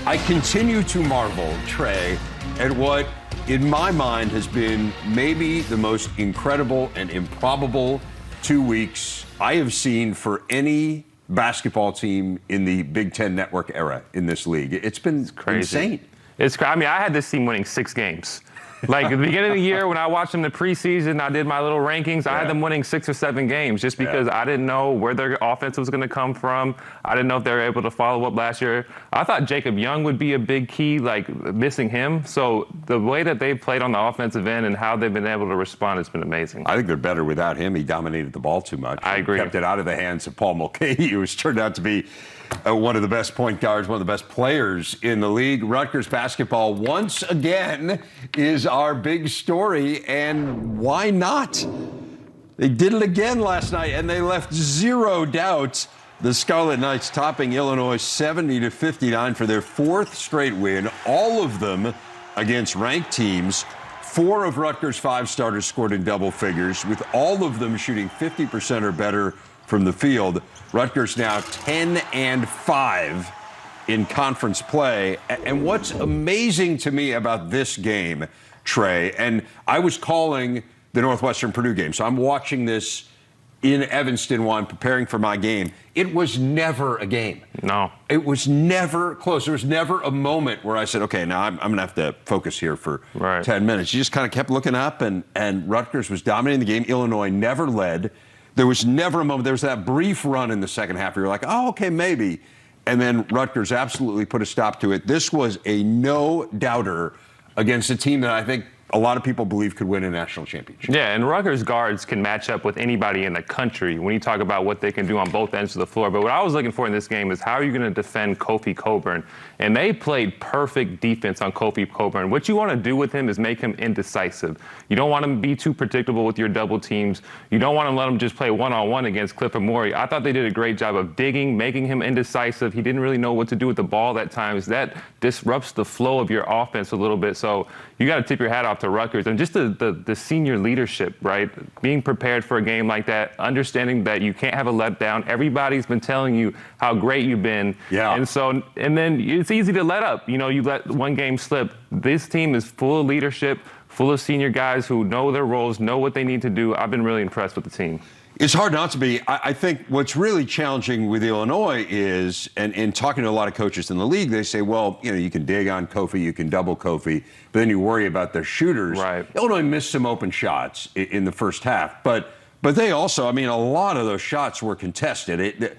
I continue to marvel, Trey, at what, in my mind, has been maybe the most incredible and improbable 2 weeks I have seen for any basketball team in the Big Ten Network era in this league. It's been insane. I mean, I had this team winning 6 games. Like at the beginning of the year, when I watched them in the preseason, I did my little rankings. I had them winning 6 or 7 games just because I didn't know where their offense was going to come from. I didn't know if they were able to follow up last year. I thought Jacob Young would be a big key, like missing him. So the way that they've played on the offensive end and how they've been able to respond has been amazing. I think they're better without him. He dominated the ball too much. I agree. Kept it out of the hands of Paul Mulcahy, who's turned out to be one of the best point guards, one of the best players in the league. Rutgers basketball, once again, is our big story, and why not? They did it again last night, and they left zero doubt. The Scarlet Knights topping Illinois 70-59 for their 4th straight win, all of them against ranked teams. 4 of Rutgers' 5 starters scored in double figures, with all of them shooting 50% or better from the field. Rutgers now 10-5 in conference play. And what's amazing to me about this game, Trey, and I was calling the Northwestern Purdue game, so I'm watching this in Evanston while I'm preparing for my game. It was never a game. No. It was never close. There was never a moment where I said, okay, now I'm going to have to focus here for 10 minutes. You just kind of kept looking up, and Rutgers was dominating the game. Illinois never led. There was never a moment. There was that brief run in the second half where you're like, oh, okay, maybe. And then Rutgers absolutely put a stop to it. This was a no-doubter against a team that I think a lot of people believe could win a national championship. Yeah, and Rutgers guards can match up with anybody in the country when you talk about what they can do on both ends of the floor. But what I was looking for in this game is how are you going to defend Kofi Cockburn? And they played perfect defense on Kofi Cockburn. What you want to do with him is make him indecisive. You don't want him to be too predictable with your double teams. You don't want to let him just play one-on-one against Clifford Morey. I thought they did a great job of digging, making him indecisive. He didn't really know what to do with the ball at times. That disrupts the flow of your offense a little bit. So you got to tip your hat off to Rutgers. And just the senior leadership, right? Being prepared for a game like that, understanding that you can't have a letdown. Everybody's been telling you how great you've been. Yeah. And then it's easy to let up. You know, you let one game slip. This team is full of leadership, full of senior guys who know their roles, know what they need to do. I've been really impressed with the team. It's hard not to be. I think what's really challenging with Illinois is, and in talking to a lot of coaches in the league, they say, well, you know, you can dig on Kofi, you can double Kofi, but then you worry about their shooters. Right. Illinois missed some open shots in the first half, but they also, I mean, a lot of those shots were contested.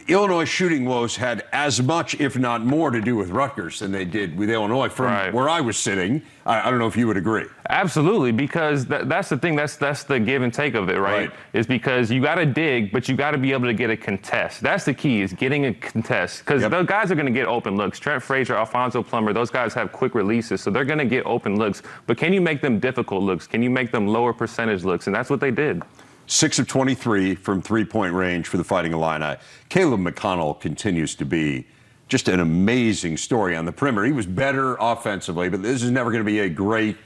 Illinois shooting woes had as much, if not more, to do with Rutgers than they did with Illinois from where I was sitting. I don't know if you would agree. Absolutely, because that's the thing. That's the give and take of it, right? Is because you got to dig, but you got to be able to get a contest. That's the key, is getting a contest. Because those guys are going to get open looks. Trent Frazier, Alfonso Plummer, those guys have quick releases, so they're going to get open looks. But can you make them difficult looks? Can you make them lower percentage looks? And that's what they did. 6 of 23 from three-point range for the Fighting Illini. Caleb McConnell continues to be just an amazing story on the perimeter. He was better offensively, but this is never going to be a great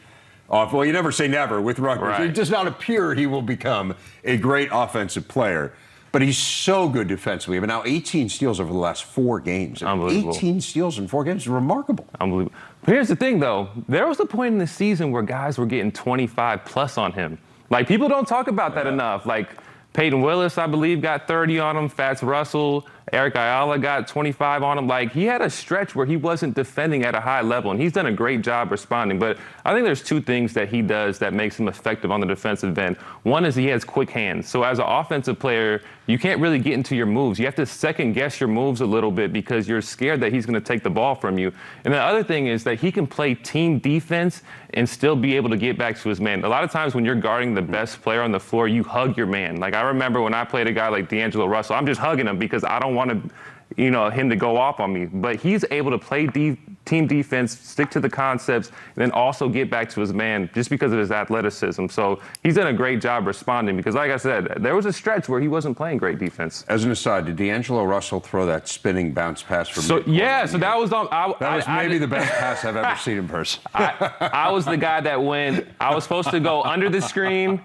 well, you never say never with Rutgers. It does not appear he will become a great offensive player, but he's so good defensively. But now 18 steals over the last 4 games. Unbelievable. 18 steals in 4 games is remarkable. Unbelievable. But here's the thing, though. There was a point in the season where guys were getting 25 plus on him. Like, people don't talk about that enough. Like, Peyton Willis, I believe, got 30 on him. Fats Russell, Eric Ayala got 25 on him. Like, he had a stretch where he wasn't defending at a high level, and he's done a great job responding. But I think there's 2 things that he does that makes him effective on the defensive end. One is he has quick hands. So as an offensive player, you can't really get into your moves. You have to second-guess your moves a little bit because you're scared that he's going to take the ball from you. And the other thing is that he can play team defense and still be able to get back to his man. A lot of times when you're guarding the best player on the floor, you hug your man. Like, I remember when I played a guy like D'Angelo Russell, I'm just hugging him because I don't want to, you know, him to go off on me. But he's able to play team defense, stick to the concepts, and then also get back to his man just because of his athleticism. So he's done a great job responding because, like I said, there was a stretch where he wasn't playing great defense. As an aside, did D'Angelo Russell throw that spinning bounce pass from so that was maybe the best pass I've ever seen in person. I was the guy that when I was supposed to go under the screen,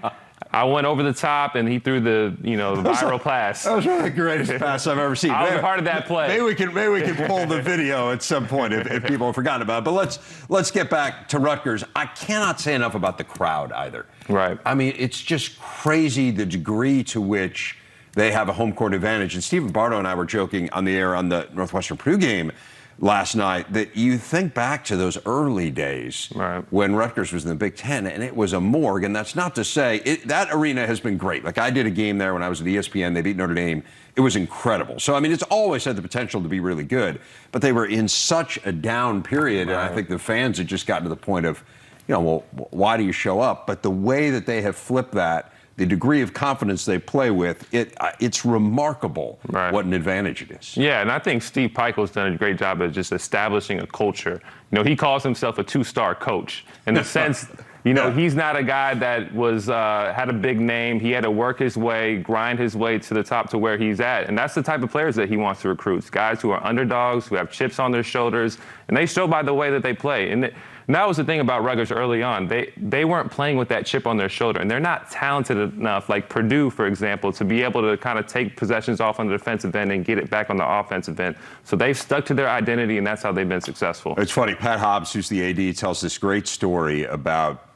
I went over the top, and he threw the viral pass. That was one of the greatest passes I've ever seen. I was a part of that play. Maybe we can pull the video at some point if people have forgotten about it. But let's get back to Rutgers. I cannot say enough about the crowd either. Right. I mean, it's just crazy the degree to which they have a home court advantage. And Stephen Bardo and I were joking on the air on the Northwestern Purdue game last night that you think back to those early days when Rutgers was in the Big Ten, and it was a morgue. And that's not to say that arena has been great. Like, I did a game there when I was at ESPN. They beat Notre Dame. It was incredible. So, I mean, it's always had the potential to be really good, but they were in such a down period. And I think the fans had just gotten to the point of, well, why do you show up? But the way that they have flipped that, the degree of confidence they play with, it's remarkable what an advantage it is. Yeah, and I think Steve Pikiell's done a great job of just establishing a culture. He calls himself a two-star coach in the sense, he's not a guy that was had a big name. He had to work his way, grind his way to the top to where he's at. And that's the type of players that he wants to recruit. Guys who are underdogs, who have chips on their shoulders, and they show by the way that they play. And that was the thing about Rutgers early on. They weren't playing with that chip on their shoulder, and they're not talented enough, like Purdue, for example, to be able to kind of take possessions off on the defensive end and get it back on the offensive end. So they've stuck to their identity, and that's how they've been successful. It's funny. Pat Hobbs, who's the AD, tells this great story about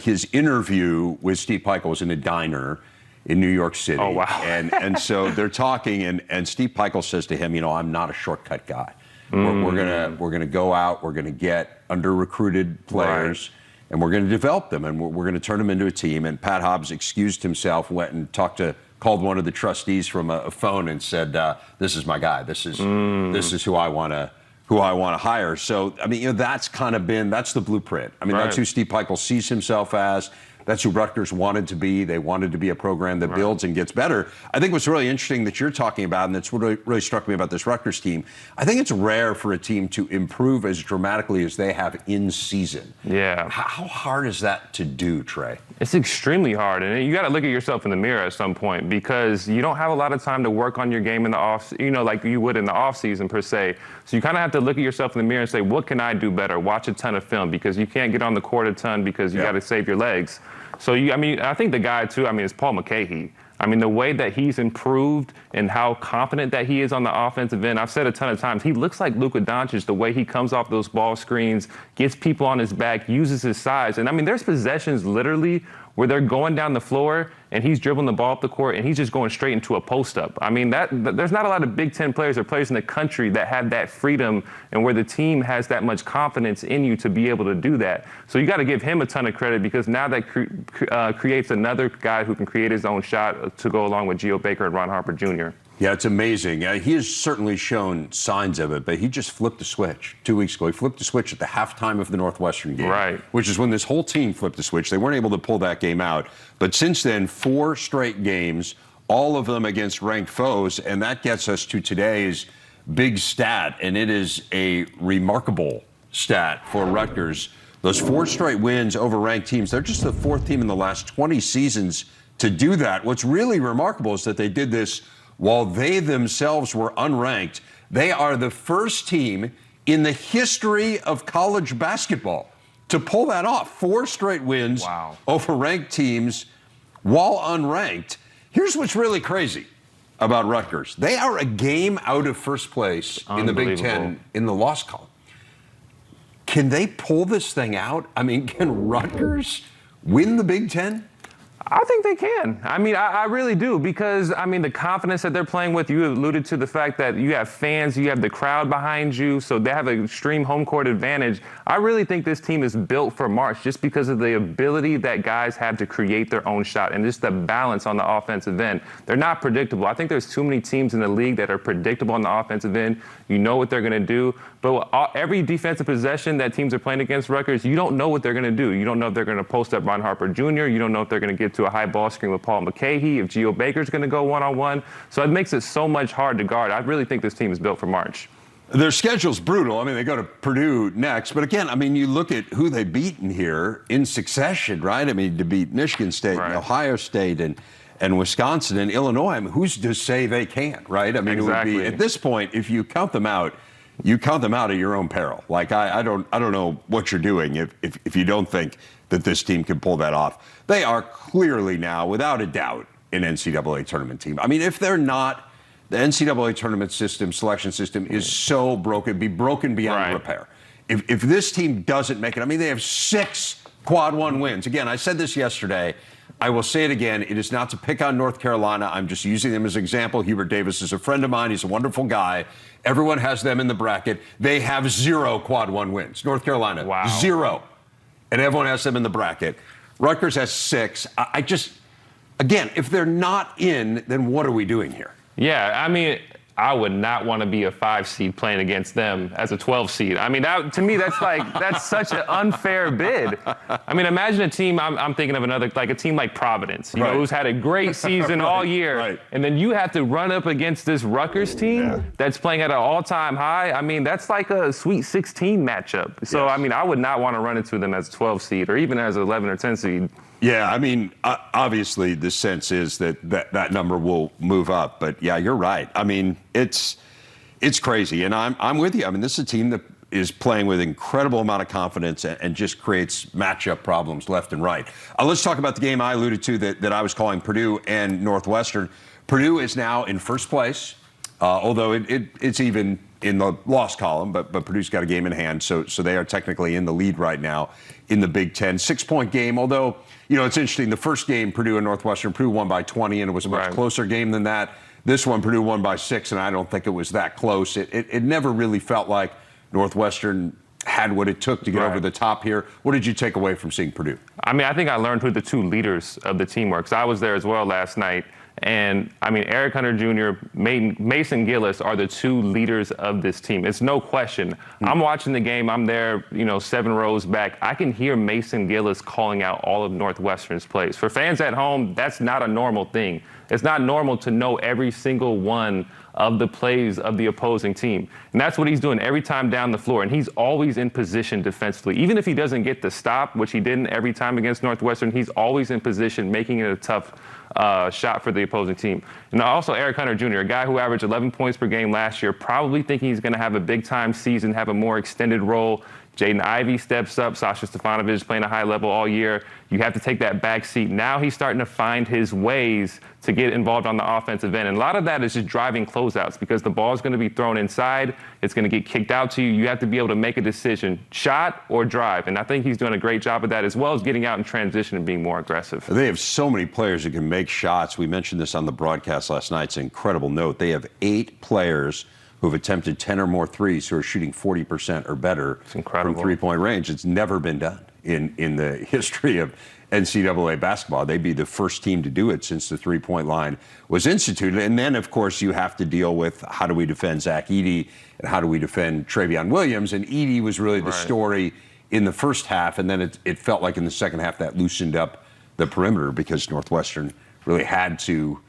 his interview with Steve Pikiell was in a diner in New York City. Oh, wow. And so they're talking, and Steve Pikiell says to him, I'm not a shortcut guy. We're gonna go out. We're gonna get under-recruited players, and we're gonna develop them, and we're gonna turn them into a team. And Pat Hobbs excused himself, went and called one of the trustees from a phone, and said, "This is my guy. This is who I want to hire." So I mean, that's the blueprint. I mean, that's who Steve Pikiell sees himself as. That's who Rutgers wanted to be. They wanted to be a program that builds and gets better. I think what's really interesting that you're talking about, and that's what really struck me about this Rutgers team, I think it's rare for a team to improve as dramatically as they have in season. Yeah. How hard is that to do, Trey? It's extremely hard, and you got to look at yourself in the mirror at some point because you don't have a lot of time to work on your game in the off, like you would in the off season per se. So you kind of have to look at yourself in the mirror and say, what can I do better? Watch a ton of film because you can't get on the court a ton because you got to save your legs. So, I think the guy, too, is Paul McKeown. The way that he's improved and how confident that he is on the offensive end, I've said a ton of times, he looks like Luka Doncic, the way he comes off those ball screens, gets people on his back, uses his size. And, there's possessions literally where they're going down the floor and he's dribbling the ball up the court and he's just going straight into a post-up. There's not a lot of Big Ten players or players in the country that have that freedom and where the team has that much confidence in you to be able to do that. So you got to give him a ton of credit because now that creates another guy who can create his own shot to go along with Geo Baker and Ron Harper Jr. Yeah, it's amazing. He has certainly shown signs of it, but he just flipped the switch 2 weeks ago. He flipped the switch at the halftime of the Northwestern game, which is when this whole team flipped the switch. They weren't able to pull that game out. But since then, 4 straight games, all of them against ranked foes, and that gets us to today's big stat, and it is a remarkable stat for Rutgers. Those 4 straight wins over ranked teams, they're just the 4th team in the last 20 seasons to do that. What's really remarkable is that they did this while they themselves were unranked. They are the first team in the history of college basketball to pull that off. 4 straight wins over ranked teams while unranked. Here's what's really crazy about Rutgers. They are a game out of first place in the Big Ten in the loss column. Can they pull this thing out? Can Rutgers win the Big Ten? I think they can. I really do because, the confidence that they're playing with, you alluded to the fact that you have fans, you have the crowd behind you, so they have an extreme home court advantage. I really think this team is built for March just because of the ability that guys have to create their own shot and just the balance on the offensive end. They're not predictable. I think there's too many teams in the league that are predictable on the offensive end. You know what they're going to do, but every defensive possession that teams are playing against Rutgers, you don't know what they're going to do. You don't know if they're going to post up Ron Harper Jr. You don't know if they're going to get to a high ball screen with Paul McKeown, if Geo Baker's going to go one-on-one. So it makes it so much hard to guard. I really think this team is built for March. Their schedule's brutal. They go to Purdue next. But again, you look at who they've beaten here in succession, right? To beat Michigan State and Ohio State and Wisconsin and Illinois. Who's to say they can't, right? It would be, at this point, if you count them out, you count them out at your own peril. Like, I don't know what you're doing if you don't think that this team can pull that off. They are clearly now, without a doubt, an NCAA tournament team. I mean, if they're not, the NCAA tournament system, selection system is so broken, be broken beyond repair. If this team doesn't make it, I mean, they have 6 quad one wins. Again, I said this yesterday. I will say it again. It is not to pick on North Carolina. I'm just using them as an example. Hubert Davis is a friend of mine. He's a wonderful guy. Everyone has them in the bracket. They have 0 quad one wins. North Carolina, 0. And everyone has them in the bracket. Rutgers has 6. I just, again, if they're not in, then what are we doing here? Yeah, I mean, I would not want to be a 5 seed playing against them as a 12 seed. I mean, to me, that's such an unfair bid. I mean, imagine a team, I'm thinking of another, like a team like Providence, you know, who's had a great season all year. And then you have to run up against this Rutgers team that's playing at an all-time high. I mean, that's like a Sweet 16 matchup. So, I mean, I would not want to run into them as a 12 seed or even as an 11 or 10 seed. Yeah, I mean, obviously the sense is that number will move up. But, yeah, you're right. I mean, it's crazy. And I'm with you. I mean, this is a team that is playing with incredible amount of confidence and just creates matchup problems left and right. Let's talk about the game I alluded to that I was calling Purdue and Northwestern. Purdue is now in first place, although it's even in the loss column, but Purdue's got a game in hand, so they are technically in the lead right now in the Big Ten. 6-point game, although, you know, it's interesting. The first game, Purdue and Northwestern, Purdue won by 20, and it was a much closer game than that. This one, Purdue won by 6, and I don't think it was that close. It never really felt like Northwestern had what it took to get over the top here. What did you take away from seeing Purdue? I mean, I think I learned who the 2 leaders of the team were, because I was there as well last night. And, I mean, Eric Hunter Jr., Mason Gillis are the 2 leaders of this team. It's no question. I'm watching the game. I'm there, you know, 7 rows back. I can hear Mason Gillis calling out all of Northwestern's plays. For fans at home, that's not a normal thing. It's not normal to know every single one of the plays of the opposing team. And that's what he's doing every time down the floor. And he's always in position defensively. Even if he doesn't get the stop, which he didn't every time against Northwestern, he's always in position, making it a tough shot for the opposing team. And also Eric Hunter Jr., a guy who averaged 11 points per game last year, probably thinking he's going to have a big-time season, have a more extended role. Jaden Ivey steps up. Sasha Stefanovic playing a high level all year. You have to take that back seat. Now he's starting to find his ways to get involved on the offensive end. And a lot of that is just driving closeouts because the ball is going to be thrown inside. It's going to get kicked out to you. You have to be able to make a decision, shot or drive. And I think he's doing a great job of that, as well as getting out in transition and being more aggressive. They have so many players that can make shots. We mentioned this on the broadcast last night. It's an incredible note. They have 8 players who have attempted 10 or more threes who are shooting 40% or better from three-point range. It's never been done in the history of NCAA basketball. They'd be the first team to do it since the three-point line was instituted. And then, of course, you have to deal with how do we defend Zach Edey and how do we defend Travion Williams. And Edey was really the story in the first half, and then it felt like in the second half that loosened up the perimeter because Northwestern really had to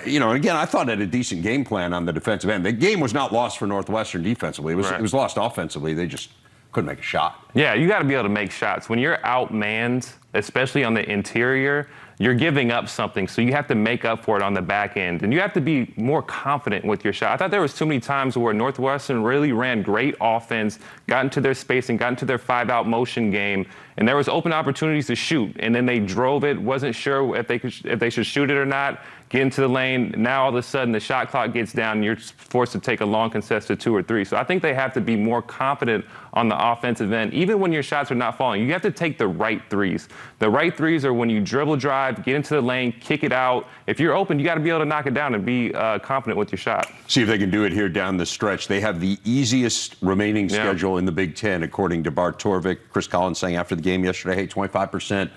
you know, again, I thought it had a decent game plan on the defensive end. The game was not lost for Northwestern defensively. It was lost offensively. They just couldn't make a shot. Yeah, you got to be able to make shots. When you're outmanned, especially on the interior, you're giving up something. So you have to make up for it on the back end. And you have to be more confident with your shot. I thought there was too many times where Northwestern really ran great offense, got into their spacing, got into their 5-out motion game, and there was open opportunities to shoot. And then they drove it, wasn't sure if they should shoot it or not, get into the lane. Now all of a sudden the shot clock gets down and you're forced to take a long contested 2 or 3. So I think they have to be more confident on the offensive end, even when your shots are not falling. You have to take the right threes. The right threes are when you dribble drive, get into the lane, kick it out. If you're open, you got to be able to knock it down and be confident with your shot. See if they can do it here down the stretch. They have the easiest remaining schedule in the Big Ten, according to Bart Torvik. Chris Collins saying after the game yesterday, hey, 25%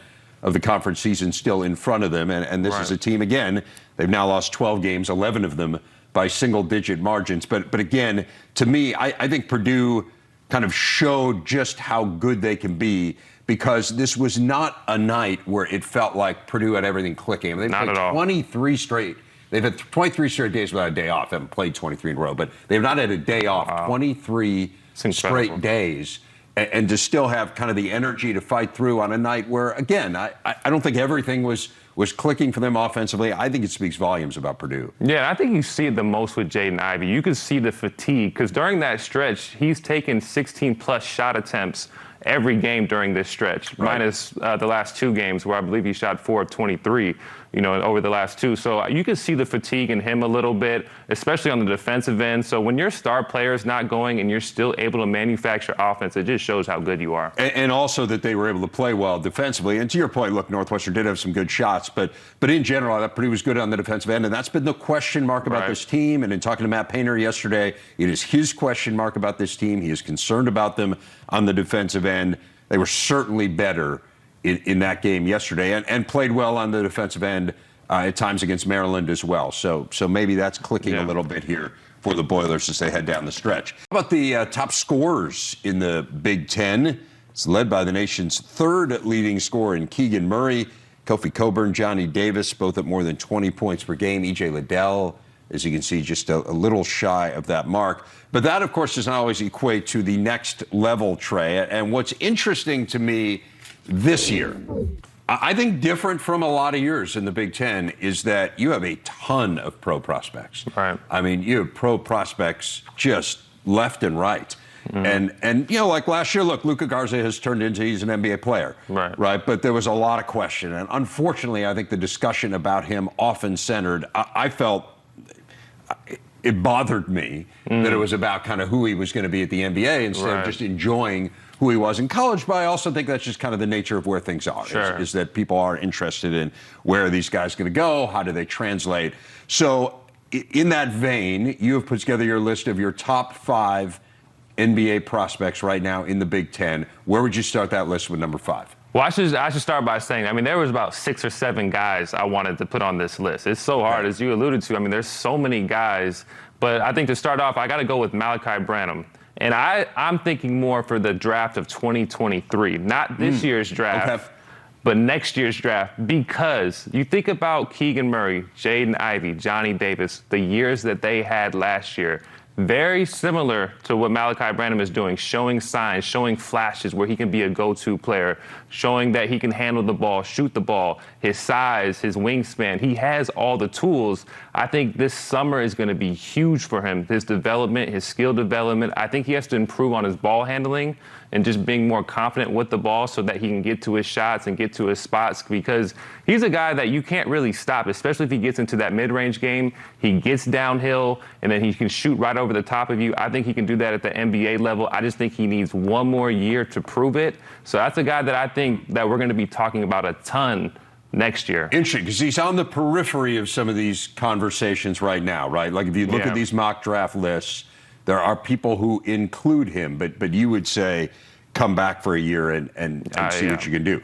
of the conference season still in front of them. And this is a team, again, they've now lost 12 games, 11 of them by single-digit margins. But again, to me, I think Purdue kind of showed just how good they can be, because this was not a night where it felt like Purdue had everything clicking. They've played 23 straight. They've had 23 straight days without a day off. They haven't played 23 in a row, but they've not had a day off 23 straight days. and to still have kind of the energy to fight through on a night where, again, I don't think everything was clicking for them offensively. I think it speaks volumes about Purdue. Yeah, I think you see it the most with Jaden Ivey. You could see the fatigue because during that stretch, he's taken 16-plus shot attempts every game during this stretch, right, minus the last 2 games where I believe he shot 4 of 23, over the last 2. So you can see the fatigue in him a little bit, especially on the defensive end. So when your star player is not going and you're still able to manufacture offense, it just shows how good you are. And also that they were able to play well defensively. And to your point, look, Northwestern did have some good shots, but in general, I thought Purdue was good on the defensive end, and that's been the question mark about this team. And in talking to Matt Painter yesterday, it is his question mark about this team. He is concerned about them on the defensive end. They were certainly better in that game yesterday and played well on the defensive end at times against Maryland as well. So maybe that's clicking a little bit here for the Boilers as they head down the stretch. How about the top scorers in the Big Ten? It's led by the nation's 3rd leading scorer in Keegan Murray, Kofi Cockburn, Johnny Davis, both at more than 20 points per game. E.J. Liddell, as you can see, just a little shy of that mark. But that, of course, does not always equate to the next level, Trey. And what's interesting to me this year, I think different from a lot of years in the Big Ten, is that you have a ton of pro prospects. Right. I mean, you have pro prospects just left and right. And like last year, look, Luka Garza has turned into, he's an NBA player. Right. But there was a lot of question. And unfortunately, I think the discussion about him often centered, I felt it bothered me that it was about kind of who he was going to be at the NBA instead of just enjoying who he was in college. But I also think that's just kind of the nature of where things are, is that people are interested in where are these guys going to go, how do they translate. So in that vein, you have put together your list of your top 5 NBA prospects right now in the Big Ten. Where would you start that list with number 5? Well, I should start by saying, there was about 6 or 7 guys I wanted to put on this list. It's so hard, as you alluded to. There's so many guys. But I think to start off, I got to go with Malachi Branham. And I'm thinking more for the draft of 2023, not this year's draft, but next year's draft. Because you think about Keegan Murray, Jaden Ivey, Johnny Davis, the years that they had last year, very similar to what Malachi Branham is doing, showing signs, showing flashes where he can be a go-to player, showing that he can handle the ball, shoot the ball, his size, his wingspan. He has all the tools. I think this summer is going to be huge for him, his development, his skill development. I think he has to improve on his ball handling and just being more confident with the ball so that he can get to his shots and get to his spots, because he's a guy that you can't really stop, especially if he gets into that mid-range game. He gets downhill, and then he can shoot right over the top of you. I think he can do that at the NBA level. I just think he needs one more year to prove it. So that's a guy that I think that we're going to be talking about a ton next year. Interesting, because he's on the periphery of some of these conversations right now, right? Like if you look at these mock draft lists, there are people who include him, but you would say come back for a year and see what you can do.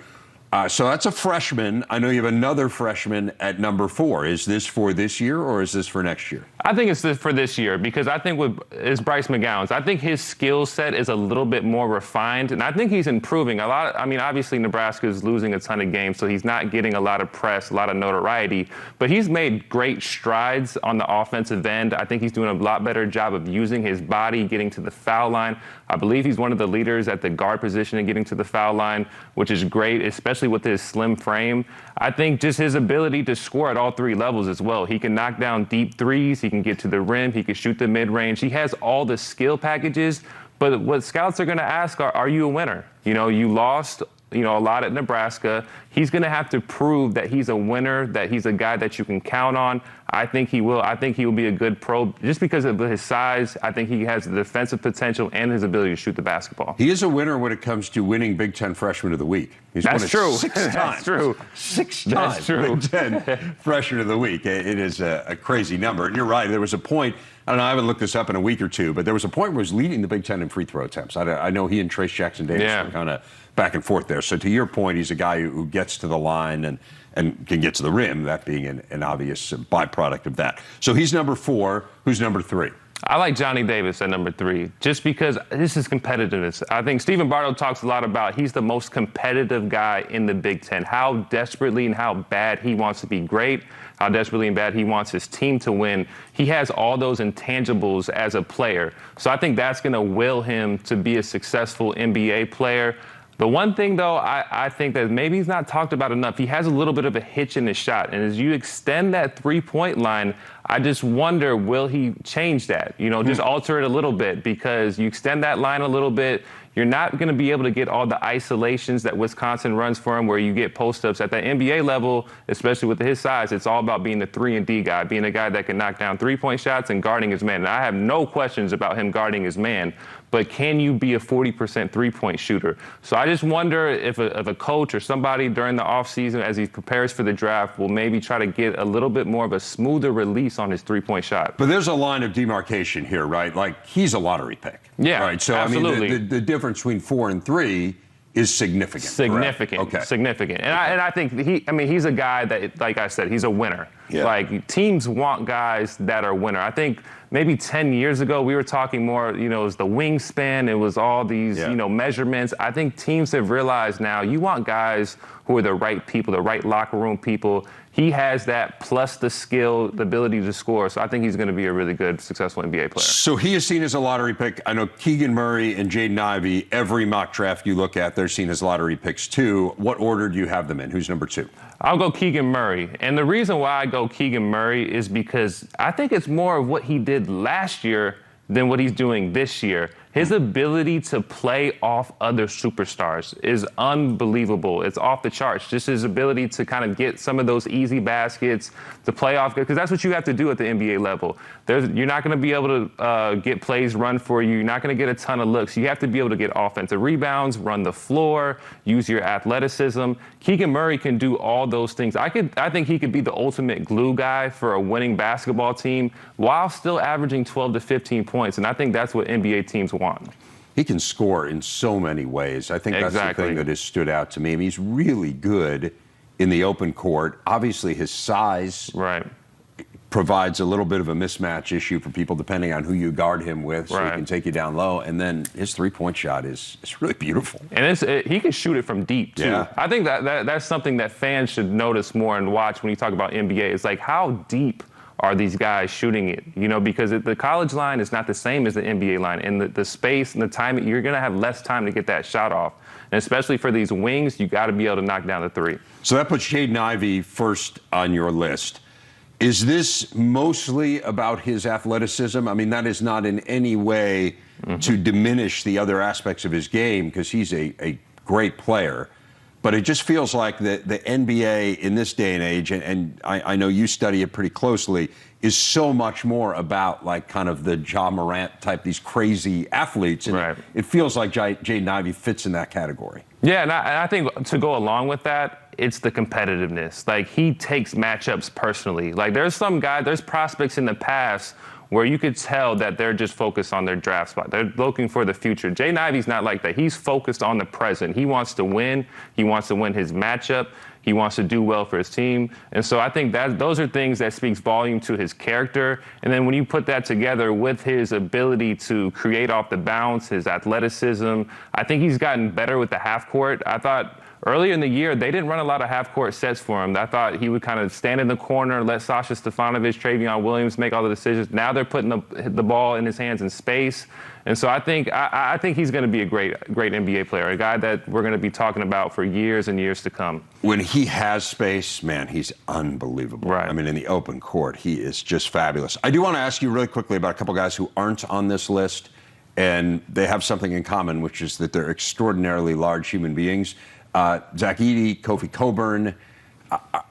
So that's a freshman. I know you have another freshman at number 4. Is this for this year or is this for next year? I think it's for this year, because I think it's Bryce McKeown's. I think his skill set is a little bit more refined, and I think he's improving a lot. Obviously Nebraska is losing a ton of games, so he's not getting a lot of press, a lot of notoriety, but he's made great strides on the offensive end. I think he's doing a lot better job of using his body, getting to the foul line. I believe he's one of the leaders at the guard position and getting to the foul line, which is great, especially with his slim frame. I think just his ability to score at all 3 levels as well. He can knock down deep threes. He can get to the rim. He can shoot the mid-range. He has all the skill packages. But what scouts are going to ask are you a winner? You lost a lot at Nebraska. He's going to have to prove that he's a winner, that he's a guy that you can count on. I think he will. I think he will be a good pro just because of his size. I think he has the defensive potential and his ability to shoot the basketball. He is a winner when it comes to winning Big Ten Freshman of the Week. He's won it 6 times. That's true. 6 times. That's true. Big Ten Freshman of the Week. It is a crazy number. And you're right. There was a point, I don't know, I haven't looked this up in a week or two, but there was a point where he was leading the Big Ten in free throw attempts. I know he and Trace Jackson-Davis were kind of back and forth there. So to your point, he's a guy who gets to the line and can get to the rim, that being an obvious byproduct of that. So he's number 4. Who's number 3? I like Johnny Davis at number 3, just because this is competitiveness. I think Stephen Bardo talks a lot about he's the most competitive guy in the Big Ten, how desperately and how bad he wants to be great, how desperately and bad he wants his team to win. He has all those intangibles as a player. So I think that's going to will him to be a successful NBA player. The one thing, though, I think that maybe he's not talked about enough, he has a little bit of a hitch in his shot. And as you extend that three-point line, I just wonder, will he change that? Just alter it a little bit, because you extend that line a little bit, you're not going to be able to get all the isolations that Wisconsin runs for him, where you get post-ups. At the NBA level, especially with his size, it's all about being the 3-and-D guy, being a guy that can knock down three-point shots and guarding his man. And I have no questions about him guarding his man, but can you be a 40% three-point shooter? So I just wonder if a coach or somebody during the offseason, as he prepares for the draft, will maybe try to get a little bit more of a smoother release on his three-point shot. But there's a line of demarcation here, right? Like, he's a lottery pick. Yeah, right. So absolutely. I mean, the difference between 4 and 3 is significant. Significant. Okay. Significant. And I think he's a guy that, like I said, he's a winner. Yeah. Like, teams want guys that are winner. I think maybe 10 years ago, we were talking more, it was the wingspan, it was all these, measurements. I think teams have realized now you want guys who are the right people, the right locker room people. He has that, plus the skill, the ability to score. So I think he's going to be a really good, successful NBA player. So he is seen as a lottery pick. I know Keegan Murray and Jaden Ivey, every mock draft you look at, they're seen as lottery picks too. What order do you have them in? Who's number 2? I'll go Keegan Murray. And the reason why I go Keegan Murray is because I think it's more of what he did last year than what he's doing this year. His ability to play off other superstars is unbelievable. It's off the charts. Just his ability to kind of get some of those easy baskets, to play off, because that's what you have to do at the NBA level. You're not going to be able to get plays run for you. You're not going to get a ton of looks. You have to be able to get offensive rebounds, run the floor, use your athleticism. Keegan Murray can do all those things. I think he could be the ultimate glue guy for a winning basketball team while still averaging 12 to 15 points. And I think that's what NBA teams want. He can score in so many ways. I think that's the thing that has stood out to me. I mean, he's really good in the open court. Obviously, his size provides a little bit of a mismatch issue for people depending on who you guard him with, so he can take you down low. And then his three-point shot is really beautiful. And he can shoot it from deep, too. Yeah. I think that's something that fans should notice more and watch when you talk about NBA. It's like, how deep are these guys shooting it? Because the college line is not the same as the NBA line. And the space and the time, you're going to have less time to get that shot off. And especially for these wings, you got to be able to knock down the three. So that puts Jaden Ivey first on your list. Is this mostly about his athleticism? I mean, that is not in any way to diminish the other aspects of his game, because he's a great player. But it just feels like the NBA in this day and age, and I know you study it pretty closely, is so much more about like kind of the Ja Morant type, these crazy athletes. And it feels like Jaden Ivey fits in that category. Yeah, and I think to go along with that, it's the competitiveness. Like, he takes matchups personally. Like, there's prospects in the past where you could tell that they're just focused on their draft spot. They're looking for the future. Jaden Ivey's not like that. He's focused on the present. He wants to win. He wants to win his matchup. He wants to do well for his team. And so I think those are things that speaks volume to his character. And then when you put that together with his ability to create off the bounce, his athleticism, I think he's gotten better with the half court. I thought earlier in the year, they didn't run a lot of half-court sets for him. I thought he would kind of stand in the corner, let Sasha Stefanovic, Travion Williams make all the decisions. Now they're putting the ball in his hands in space. And so I think he's going to be a great NBA player, a guy that we're going to be talking about for years and years to come. When he has space, man, he's unbelievable. Right. I mean, in the open court, he is just fabulous. I do want to ask you really quickly about a couple guys who aren't on this list, and they have something in common, which is that they're extraordinarily large human beings. Zach Edey, Kofi Cockburn,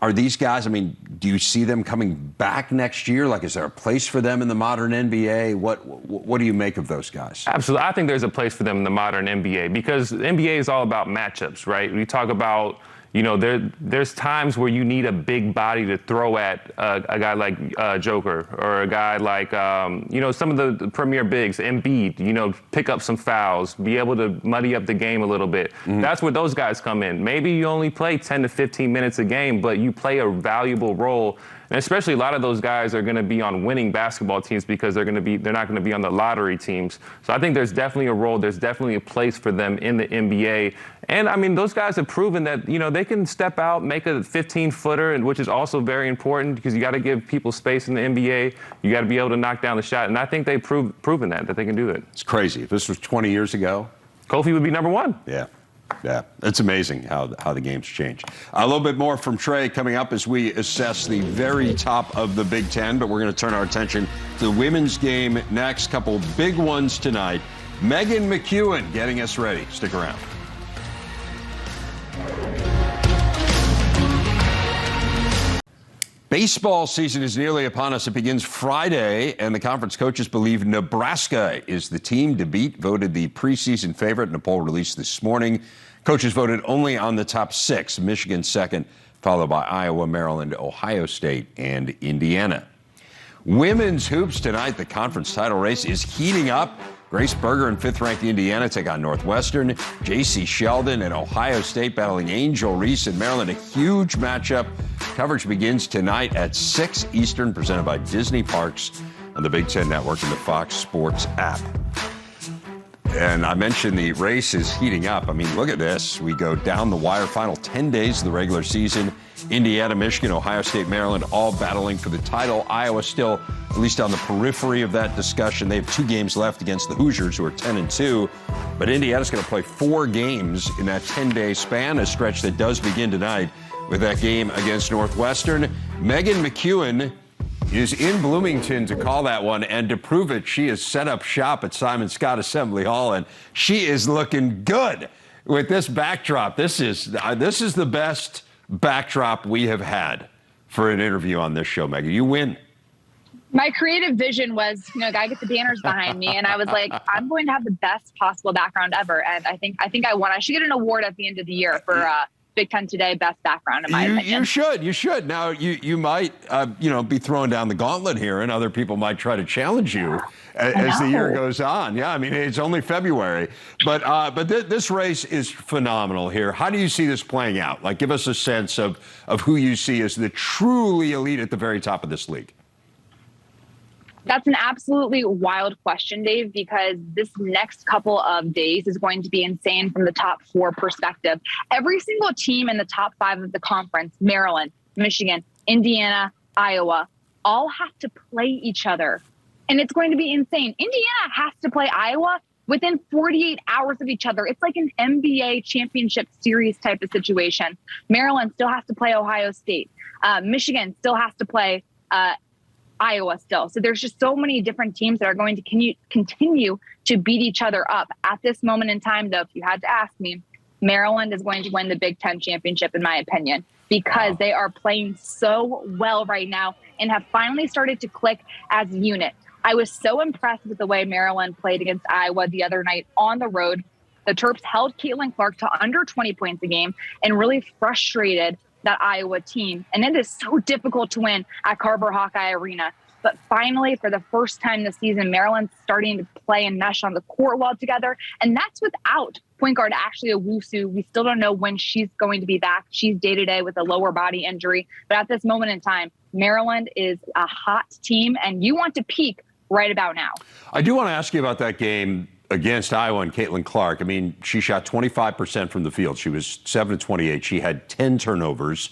are these guys, I mean, do you see them coming back next year? Like, is there a place for them in the modern NBA? What do you make of those guys? Absolutely. I think there's a place for them in the modern NBA, because the NBA is all about matchups, right? We talk about, there's times where you need a big body to throw at a guy like Joker, or a guy like, some of the premier bigs, Embiid, pick up some fouls, be able to muddy up the game a little bit. That's where those guys come in. Maybe you only play 10 to 15 minutes a game, but you play a valuable role. And especially a lot of those guys are going to be on winning basketball teams because they're not going to be on the lottery teams. So I think there's definitely a role. There's definitely a place for them in the NBA. And I mean, those guys have proven that, they can step out, make a 15-footer, which is also very important because you got to give people space in the NBA. You got to be able to knock down the shot. And I think they've proven that they can do it. It's crazy. If this was 20 years ago, Kofi would be number one. Yeah. Yeah, it's amazing how the game's changed. A little bit more from Tre coming up as we assess the very top of the Big Ten, but we're going to turn our attention to the women's game next. Couple big ones tonight. Megan McKeown getting us ready. Stick around. Baseball season is nearly upon us. It begins Friday, and the conference coaches believe Nebraska is the team to beat, voted the preseason favorite in a poll released this morning. Coaches voted only on the top 6, Michigan second, followed by Iowa, Maryland, Ohio State, and Indiana. Women's hoops tonight, the conference title race is heating up. Grace Berger and 5th-ranked Indiana take on Northwestern. J.C. Sheldon and Ohio State battling Angel Reese and Maryland. A huge matchup. Coverage begins tonight at 6 Eastern, presented by Disney Parks on the Big Ten Network and the Fox Sports app. And I mentioned the race is heating up. I mean, look at this. We go down the wire, final 10 days of the regular season. Indiana, Michigan, Ohio State, Maryland, all battling for the title. Iowa still, at least on the periphery of that discussion. They have 2 games left against the Hoosiers, who are 10-2. But Indiana's going to play 4 games in that 10-day span, a stretch that does begin tonight with that game against Northwestern. Megan McKeown is in Bloomington to call that one, and to prove it, she has set up shop at Simon Scott Assembly Hall, and she is looking good with this backdrop. This is the best backdrop we have had for an interview on this show, Megan. You win. My creative vision was, gotta get the banners behind me, and I was like, I'm going to have the best possible background ever, and I think I won. I should get an award at the end of the year for Big Ten Today best background, in my opinion. You should. Now, you might, be throwing down the gauntlet here, and other people might try to challenge you as the year goes on. Yeah, I mean, it's only February. But this race is phenomenal here. How do you see this playing out? Like, give us a sense of who you see as the truly elite at the very top of this league. That's an absolutely wild question, Dave, because this next couple of days is going to be insane from the top 4 perspective. Every single team in the top 5 of the conference, Maryland, Michigan, Indiana, Iowa, all have to play each other. And it's going to be insane. Indiana has to play Iowa within 48 hours of each other. It's like an NBA championship series type of situation. Maryland still has to play Ohio State. Michigan still has to play Iowa still. So there's just so many different teams that are going to continue to beat each other up. At this moment in time, though, if you had to ask me, Maryland is going to win the Big Ten championship, in my opinion, because they are playing so well right now and have finally started to click as a unit. I was so impressed with the way Maryland played against Iowa the other night on the road. The Terps held Caitlin Clark to under 20 points a game and really frustrated that Iowa team. And it is so difficult to win at Carver Hawkeye Arena. But finally, for the first time this season, Maryland's starting to play and mesh on the court well together. And that's without point guard Ashley Owusu. We still don't know when she's going to be back. She's day-to-day with a lower body injury. But at this moment in time, Maryland is a hot team, and you want to peak right about now. I do want to ask you about that game against Iowa and Caitlin Clark. I mean, she shot 25% from the field. She was 7-28. She had 10 turnovers,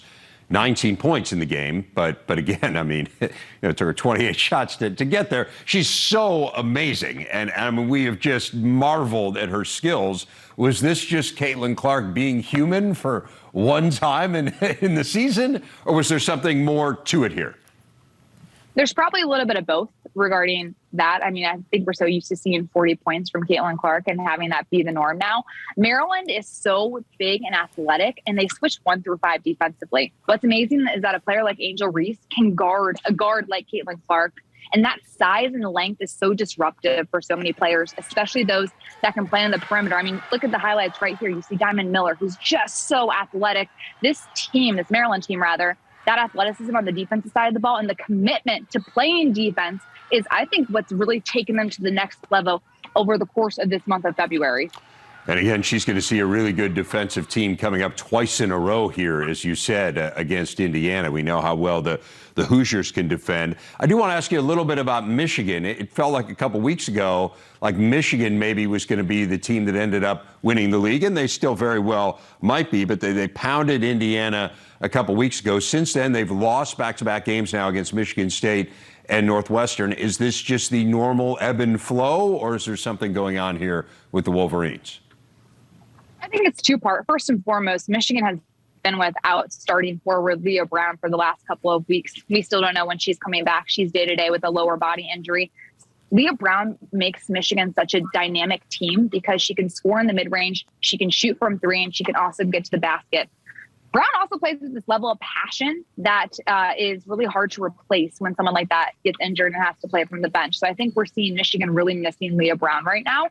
19 points in the game. But again, I mean, it took her 28 shots to get there. She's so amazing. And I mean, we have just marveled at her skills. Was this just Caitlin Clark being human for one time in the season? Or was there something more to it here? There's probably a little bit of both regarding that. I mean, I think we're so used to seeing 40 points from Caitlin Clark and having that be the norm now. Maryland is so big and athletic, and they switch 1 through 5 defensively. What's amazing is that a player like Angel Reese can guard a guard like Caitlin Clark. And that size and length is so disruptive for so many players, especially those that can play on the perimeter. I mean, look at the highlights right here. You see Diamond Miller, who's just so athletic. This Maryland team, that athleticism on the defensive side of the ball and the commitment to playing defense is, I think, what's really taken them to the next level over the course of this month of February. And again, she's going to see a really good defensive team coming up twice in a row here, as you said, against Indiana. We know how well the Hoosiers can defend. I do want to ask you a little bit about Michigan. It felt like a couple weeks ago, like Michigan maybe was going to be the team that ended up winning the league, and they still very well might be, but they pounded Indiana a couple weeks ago. Since then, they've lost back-to-back games now against Michigan State and Northwestern. Is this just the normal ebb and flow, or is there something going on here with the Wolverines? I think it's two-part. First and foremost, Michigan has been without starting forward Leah Brown for the last couple of weeks. We still don't know when she's coming back. She's day-to-day with a lower body injury. Leah Brown makes Michigan such a dynamic team because she can score in the mid-range, she can shoot from three, and she can also get to the basket. Brown also plays with this level of passion that is really hard to replace when someone like that gets injured and has to play from the bench. So I think we're seeing Michigan really missing Leah Brown right now.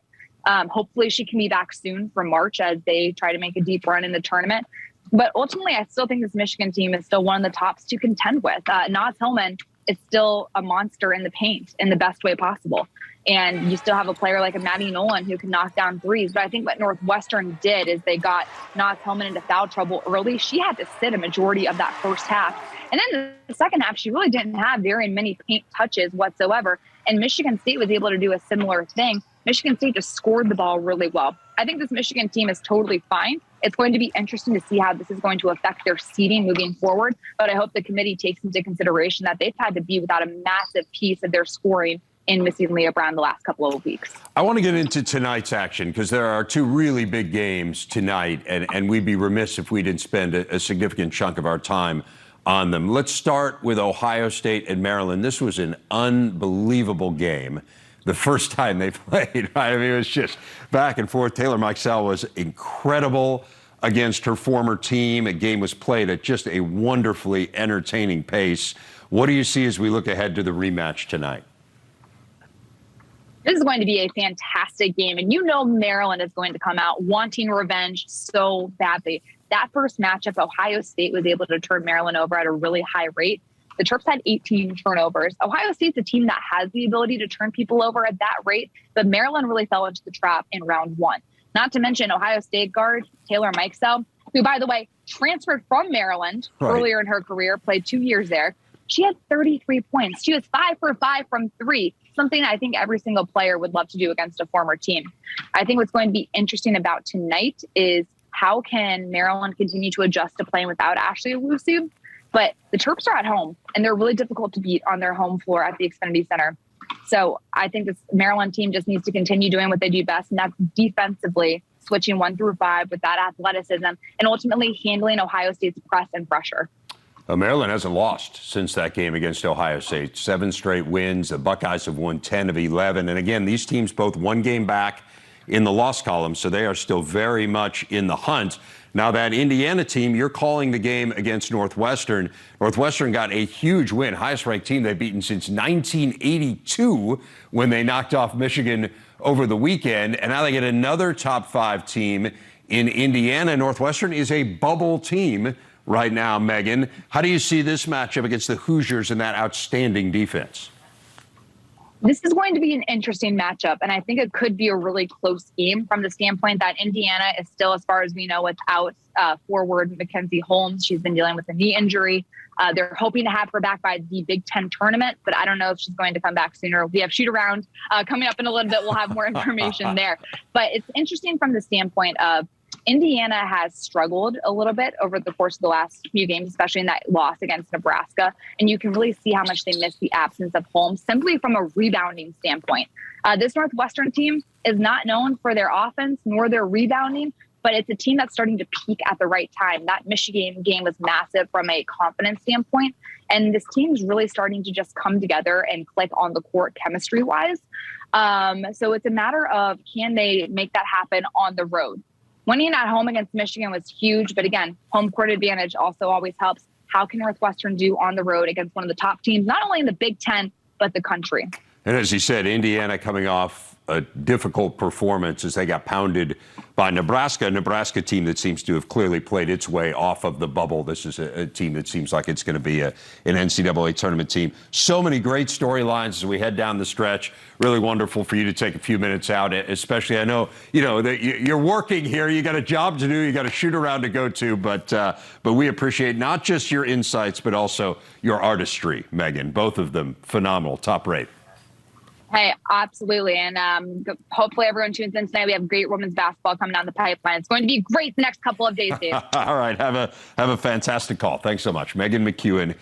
Hopefully she can be back soon for March as they try to make a deep run in the tournament. But ultimately, I still think this Michigan team is still one of the tops to contend with. Naz Hillman is still a monster in the paint in the best way possible. And you still have a player like a Maddie Nolan who can knock down threes. But I think what Northwestern did is they got Naz Hillman into foul trouble early. She had to sit a majority of that first half. And then the second half, she really didn't have very many paint touches whatsoever. And Michigan State was able to do a similar thing. Michigan State just scored the ball really well. I think this Michigan team is totally fine. It's going to be interesting to see how this is going to affect their seeding moving forward. But I hope the committee takes into consideration that they've had to be without a massive piece of their scoring in missing Leah Brown the last couple of weeks. I want to get into tonight's action because there are two really big games tonight, and we'd be remiss if we didn't spend a significant chunk of our time on them. Let's start with Ohio State and Maryland. This was an unbelievable game. The first time they played, right? I mean, it was just back and forth. Taylor Meixell was incredible against her former team. A game was played at just a wonderfully entertaining pace. What do you see as we look ahead to the rematch tonight? This is going to be a fantastic game. And you know Maryland is going to come out wanting revenge so badly. That first matchup, Ohio State was able to turn Maryland over at a really high rate. The Terps had 18 turnovers. Ohio State's a team that has the ability to turn people over at that rate, but Maryland really fell into the trap in round one. Not to mention Ohio State guard Taylor Meixell, who, by the way, transferred from Maryland earlier in her career, played 2 years there. She had 33 points. She was 5 for 5 from three, something I think every single player would love to do against a former team. I think what's going to be interesting about tonight is how can Maryland continue to adjust to playing without Ashley Owusu? But the Terps are at home, and they're really difficult to beat on their home floor at the Xfinity Center. So I think this Maryland team just needs to continue doing what they do best, and that's defensively switching 1 through 5 with that athleticism and ultimately handling Ohio State's press and pressure. Maryland hasn't lost since that game against Ohio State. 7 straight wins. The Buckeyes have won 10 of 11. And again, these teams both one game back in the loss column, so they are still very much in the hunt. Now, that Indiana team, you're calling the game against Northwestern. Northwestern got a huge win, highest-ranked team they've beaten since 1982 when they knocked off Michigan over the weekend. And now they get another top-5 team in Indiana. Northwestern is a bubble team right now, Megan. How do you see this matchup against the Hoosiers and that outstanding defense? This is going to be an interesting matchup, and I think it could be a really close game from the standpoint that Indiana is still, as far as we know, without forward Mackenzie Holmes. She's been dealing with a knee injury. They're hoping to have her back by the Big Ten tournament, but I don't know if she's going to come back sooner. We have shoot-around coming up in a little bit. We'll have more information there. But it's interesting from the standpoint of Indiana has struggled a little bit over the course of the last few games, especially in that loss against Nebraska. And you can really see how much they miss the absence of Holmes simply from a rebounding standpoint. This Northwestern team is not known for their offense nor their rebounding, but it's a team that's starting to peak at the right time. That Michigan game was massive from a confidence standpoint. And this team is really starting to just come together and click on the court chemistry-wise. So it's a matter of, can they make that happen on the road? Winning at home against Michigan was huge, but again, home court advantage also always helps. How can Northwestern do on the road against one of the top teams, not only in the Big Ten, but the country? And as you said, Indiana coming off a difficult performance as they got pounded by Nebraska, a Nebraska team that seems to have clearly played its way off of the bubble. This is a team that seems like it's going to be an NCAA tournament team. So many great storylines as we head down the stretch. Really wonderful for you to take a few minutes out, especially I know, that you're working here. You got a job to do. You got a shoot around to go to, but we appreciate not just your insights, but also your artistry, Megan. Both of them phenomenal, top rate. Hey, absolutely. And hopefully everyone tunes in tonight. We have great women's basketball coming down the pipeline. It's going to be great the next couple of days, Dave. All right. Have a fantastic call. Thanks so much. Megan McKeown.